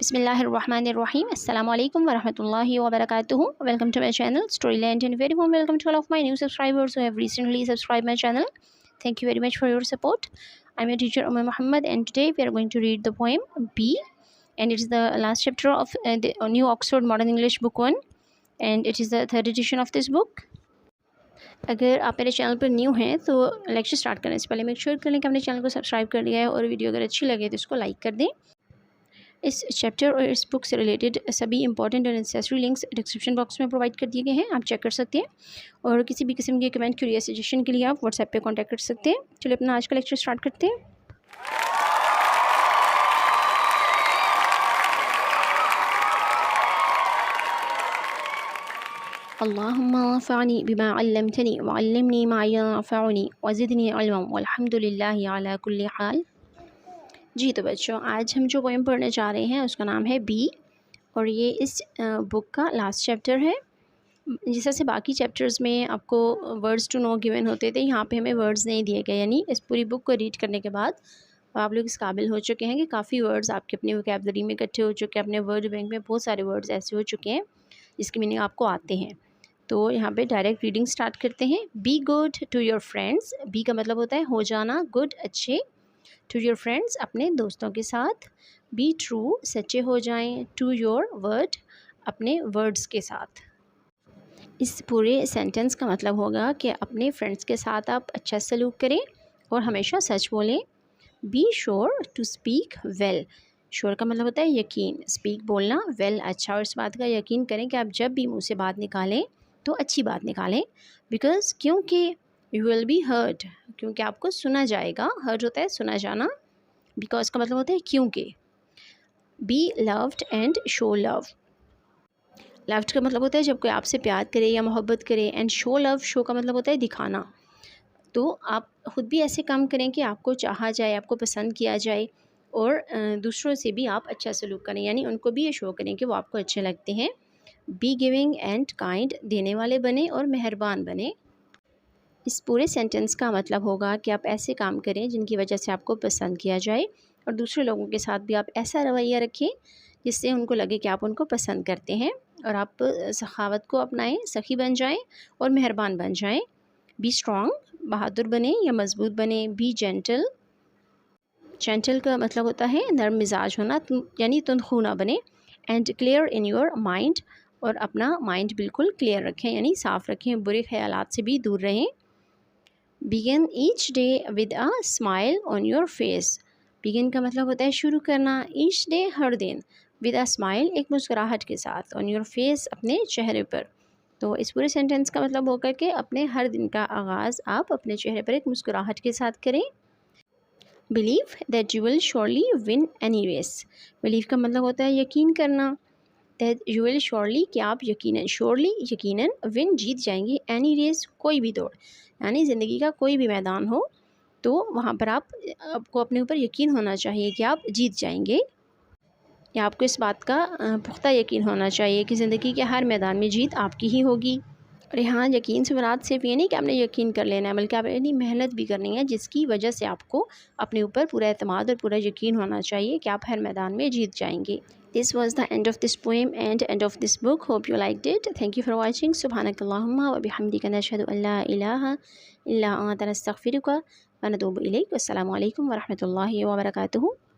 بسم اللہ الرحمن الرحیم. السلام علیکم ورحمۃ اللہ وبرکاتہ. Welcome to my channel Storyland and very warm welcome to all of my new subscribers who have recently subscribed my channel. Thank you very much for your support. I'm your teacher Umar Muhammad and today we are going to read the poem B, and it is the last chapter of the New Oxford Modern English Book 1, and it is the third edition of this book. اگر آپ میرے channel پر new ہیں تو lecture start کرنے سے پہلے make sure کر لیں کہ آپ نے چینل کو سبسکرائب کر لیا ہے اور ویڈیو اگر اچھی لگے تو اس کو لائک کر دیں. اس چیپٹر اور اس بک سے ریلیٹڈ سبھی امپورٹنٹ اور نیسیسری لنکس ڈسکرپشن باکس میں پرووائڈ کر دیے گئے ہیں, آپ چیک کر سکتے ہیں. اور کسی بھی قسم کے کمنٹ کیوری یا سجیشن کے لیے آپ واٹس ایپ پہ کانٹیکٹ کر سکتے ہیں. چلیے اپنا آج کا لیکچر سٹارٹ کرتے ہیں. اللہم انفعنی بما علمتنی وعلمنی ما ینفعنی وزدنی علما والحمد للہ علی کل حال. جی تو بچوں, آج ہم جو پوئم پڑھنے جا رہے ہیں اس کا نام ہے بی, اور یہ اس بک کا لاسٹ چیپٹر ہے. جس طرح سے باقی چیپٹرز میں آپ کو ورڈز ٹو نو گیون ہوتے تھے, یہاں پہ ہمیں ورڈز نہیں دیے گئے. یعنی اس پوری بک کو ریڈ کرنے کے بعد آپ لوگ اس قابل ہو چکے ہیں کہ کافی ورڈز آپ کے اپنے ووکیبلری میں اکٹھے ہو چکے ہیں. اپنے ورڈ بینک میں بہت سارے ورڈز ایسے ہو چکے ہیں جس کی میننگ آپ کو آتے ہیں. تو یہاں پہ ڈائریکٹ ریڈنگ سٹارٹ کرتے ہیں. Be good to your friends. Be کا مطلب ہوتا ہے ہو جانا, گڈ اچھے, ٹو یور فرینڈس اپنے دوستوں کے ساتھ. بی ٹرو سچے ہو جائیں, ٹو یور ورڈ اپنے ورڈز کے ساتھ. اس پورے سینٹنس کا مطلب ہوگا کہ اپنے فرینڈس کے ساتھ آپ اچھا سلوک کریں اور ہمیشہ سچ بولیں. بی شور ٹو اسپیک ویل. شور کا مطلب ہوتا ہے یقین, اسپیک بولنا, ویل اچھا, اور اس بات کا یقین کریں کہ آپ جب بھی منہ سے بات نکالیں تو اچھی بات نکالیں. بیکاز کیونکہ یو ول بی ہرڈ, کیونکہ آپ کو سنا جائے گا. ہرڈ ہوتا ہے سنا جانا, بیکاز کا مطلب ہوتا ہے کیونکہ. Be loved and show love. Loved کا مطلب ہوتا ہے جب کوئی آپ سے پیار کرے یا محبت کرے, اینڈ شو لو, شو کا مطلب ہوتا ہے دکھانا. تو آپ خود بھی ایسے کام کریں کہ آپ کو چاہا جائے, آپ کو پسند کیا جائے, اور دوسروں سے بھی آپ اچھا سلوک کریں, یعنی ان کو بھی یہ شو کریں کہ وہ آپ کو اچھے لگتے ہیں. Be giving and kind. دینے والے بنیں اور مہربان بنیں. اس پورے سینٹنس کا مطلب ہوگا کہ آپ ایسے کام کریں جن کی وجہ سے آپ کو پسند کیا جائے, اور دوسرے لوگوں کے ساتھ بھی آپ ایسا رویہ رکھیں جس سے ان کو لگے کہ آپ ان کو پسند کرتے ہیں, اور آپ سخاوت کو اپنائیں, سخی بن جائیں اور مہربان بن جائیں. بی اسٹرانگ, بہادر بنیں یا مضبوط بنیں. Be gentle. جینٹل کا مطلب ہوتا ہے نرم مزاج ہونا, یعنی تندخو نہ بنیں. And clear in your mind. اور اپنا مائنڈ بالکل کلیئر رکھیں, یعنی صاف رکھیں, برے خیالات سے بھی دور رہیں. begin each day with a smile on your face. begin کا مطلب ہوتا ہے شروع کرنا, each day Hare then, with a smile ایک مسکراہٹ کے ساتھ, on your face اپنے چہرے پر. تو اس پورے سینٹنس کا مطلب ہوگا کہ اپنے ہر دن کا آغاز آپ اپنے چہرے پر ایک مسکراہٹ کے ساتھ کریں. believe that you will surely win any race. believe کا مطلب ہوتا ہے یقین کرنا, that you will surely کہ آپ یقیناً, surely یقیناً, win جیت جائیں گے, any race کوئی بھی دوڑ, یعنی زندگی کا کوئی بھی میدان ہو تو وہاں پر آپ کو اپنے اوپر یقین ہونا چاہیے کہ آپ جیت جائیں گے, یا آپ کو اس بات کا پختہ یقین ہونا چاہیے کہ زندگی کے ہر میدان میں جیت آپ کی ہی ہوگی. اور یہاں یقین سے مراد صرف یہ نہیں کہ آپ نے یقین کر لینا ہے, بلکہ آپ نے محنت بھی کرنی ہے, جس کی وجہ سے آپ کو اپنے اوپر پورا اعتماد اور پورا یقین ہونا چاہیے کہ آپ ہر میدان میں جیت جائیں گے. This was the end of this poem and end of this book. Hope you liked it. Thank you for watching. سبحانك اللهم وبحمدك نشهد أن لا إله إلا أنت نستغفرك ونتوب إليك. والسلام عليكم ورحمة الله وبركاته.